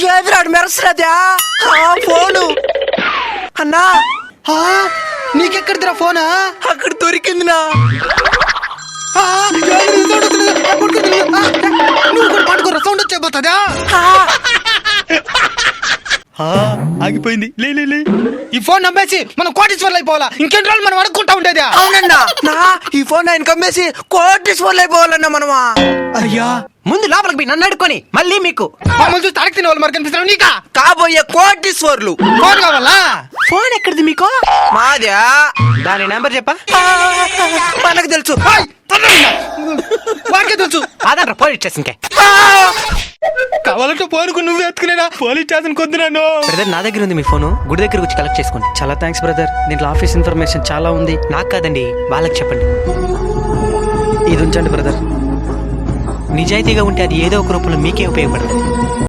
ఏదిరాడు మెరసరాదా phone అన్నా. నీకెక్కడిదిరా ఫోనా? అక్కడ దొరికిందినా. నువ్వు కూడా పాడుకోరా, సౌండ్ వచ్చేపోతుందా? ఆగిపోయింది. లే ఈ ఫోన్ నమ్మేసి మనం కోటీశ్వర్లు అయిపోవాలా? ఇంకెన్ని రోజులు మనం అడుక్కుంటా ఉండేది? అవునన్నా నా ఈ ఫోన్ ఆయన కమ్మేసి కోటీశ్వర్లు అయిపోవాలన్నా మనమా. అయ్యా ముందు లోపలికి పోయి నన్ను అడుక్కొని మళ్ళీ మీకు మమ్మల్ని చూసి తడకి తినే వాళ్ళు మరి కనిపిస్తారు నీకా? కాబోయే కోటీశ్వర్లు. ఫోన్ కావాలా? ఫోన్ ఎక్కడిది మీకు? మాదా. దాని నెంబర్ చెప్పా. మనకు తెలుసు. వాడికే తెలుసు. అదనరా పోలీస్ స్టేషన్ కే. కావాలంటే ఫోన్కు నువ్వు ఎత్తుకునేనా? పోలీస్ స్టేషన్ కొద్దు నన్ను. బ్రదర్ నా దగ్గర ఉంది మీ ఫోను, గుడి దగ్గరకు వచ్చి కలెక్ట్ చేసుకోండి. చాలా థ్యాంక్స్ బ్రదర్. దీంట్లో ఆఫీస్ ఇన్ఫర్మేషన్ చాలా ఉంది. నాకు కాదండి వాళ్ళకి చెప్పండి. ఇది ఉంచండి బ్రదర్. నిజాయితీగా ఉంటే అది ఏదో ఒక రూపంలో మీకే ఉపయోగపడుతుంది.